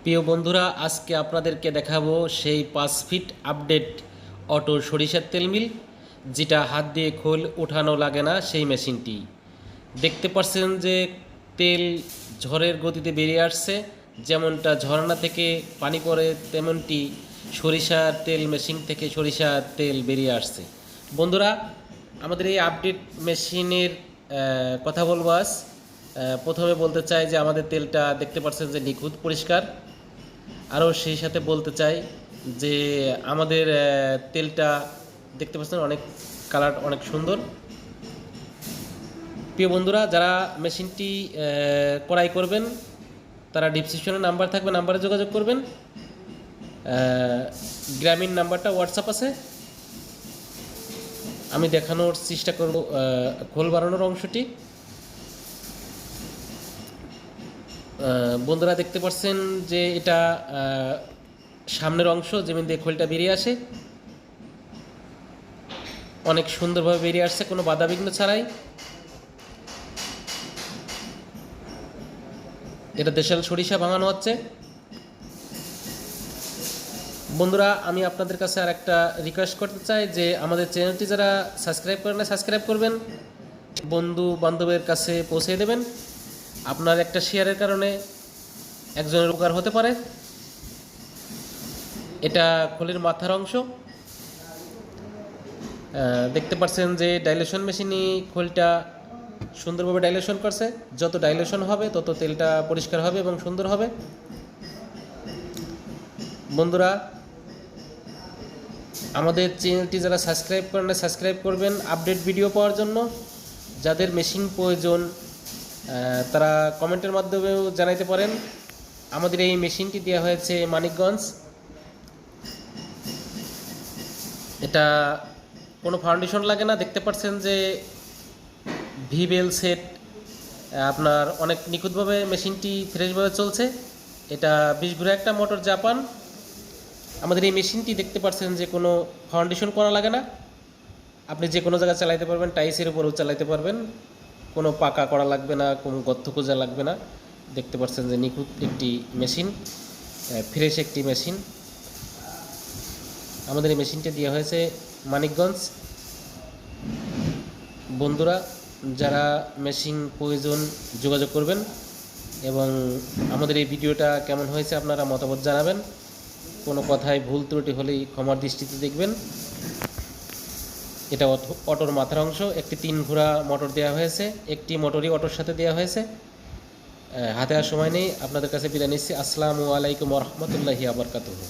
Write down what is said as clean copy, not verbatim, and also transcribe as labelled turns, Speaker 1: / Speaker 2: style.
Speaker 1: প্রিয় বন্ধুরা, আজকে আপনাদেরকে দেখাবো সেই 5 ফিট আপডেট অটো সরিষার তেল মিল, যেটা হাত দিয়ে খোল উঠানো লাগে না সেই মেশিনটি। দেখতে পাচ্ছেন যে তেল ঝড়ের গতিতে বেরিয়ে আসছে, যেমনটা ঝর্ণা থেকে পানি পড়ে তেমনটি সরিষার তেল মেশিন থেকে সরিষার তেল বেরিয়ে আসছে। বন্ধুরা, আমাদের এই আপডেট মেশিনের কথা বলবো আজ। প্রথমে বলতে চাই যে আমাদের তেলটা দেখতে পাচ্ছেন যে নিখুঁত পরিষ্কার। আরও সেই সাথে বলতে চাই যে আমাদের তেলটা দেখতে পাচ্ছেন অনেক কালার অনেক সুন্দর। প্রিয় বন্ধুরা, যারা মেশিনটি ক্রয় করবেন তারা ডিসক্রিপশনে নাম্বার থাকবে, নাম্বারে যোগাযোগ করবেন। গ্রামীণ নাম্বারটা হোয়াটসঅ্যাপ আছে। আমি দেখানোর চেষ্টা করব খোল বাড়ানোর অংশটি। বন্ধুরা দেখতে পাচ্ছেন যে এটা সামনের অংশ, যেমন দিয়ে খোলটা বেরিয়ে আসে, অনেক সুন্দরভাবে বেরিয়ে আসছে কোনো বাধাবিঘ্ন ছাড়াই। এটা দেশাল সরিষা ভাঙানো হচ্ছে। বন্ধুরা, আমি আপনাদের কাছে আর একটা রিকোয়েস্ট করতে চাই যে আমাদের চ্যানেলটি যারা সাবস্ক্রাইব করেন না, সাবস্ক্রাইব করবেন, বন্ধু বান্ধবের কাছে পৌঁছে দেবেন। আপনার একটা শেয়ারের কারণে একজনের উপকার হতে পারে। এটা খোলের মাথার অংশ। দেখতে পাচ্ছেন যে ডাইলেশন মেশিনই খোলটা সুন্দরভাবে ডাইলেশন করছে। যত ডাইলেশন হবে তত তেলটা পরিষ্কার হবে এবং সুন্দর হবে। বন্ধুরা, আমাদের চ্যানেলটি যারা সাবস্ক্রাইব করেন না, সাবস্ক্রাইব করবেন আপডেট ভিডিও পাওয়ার জন্য। যাদের মেশিন প্রয়োজন তারা কমেন্টের মাধ্যমেও জানাইতে পারেন। আমাদের এই মেশিনটি দেওয়া হয়েছে মানিকগঞ্জ। এটা কোনো ফাউন্ডেশন লাগে না। দেখতে পাচ্ছেন যে ভিবেল সেট আপনার অনেক নিখুঁতভাবে মেশিনটি ফ্রেশভাবে চলছে। এটা 20 ঘুরে একটা মোটর জাপান। আমাদের এই মেশিনটি দেখতে পাচ্ছেন যে কোনো ফাউন্ডেশন করা লাগে না। আপনি যে কোনো জায়গায় চালাইতে পারবেন, টাইসের উপরেও চালাইতে পারবেন। কোনো পাকা করা লাগবে না, কোনো গর্ত খোঁজা লাগবে না। দেখতে পাচ্ছেন যে নিখুঁত একটি মেশিন, ফ্রেশ একটি মেশিন। আমাদের এই মেশিনটি দেওয়া হয়েছে মানিকগঞ্জ। বন্ধুরা, যারা মেশিন প্রয়োজন যোগাযোগ করবেন এবং আমাদের এই ভিডিওটা কেমন হয়েছে আপনারা মতামত জানাবেন। কোনো কথায় ভুল ত্রুটি হলেই ক্ষমার দৃষ্টিতে দেখবেন। এটা অটোর মাথার অংশ। একটি 3 ঘোড়া মোটর দেওয়া হয়েছে, একটি মোটরই অটোর সাথে দেওয়া হয়েছে। হাতে আর সময় নেই, আপনাদের কাছে বিদায় নিচ্ছি। আসসালামু আলাইকুম ওয়া রাহমাতুল্লাহি ওয়া বারাকাতুহু।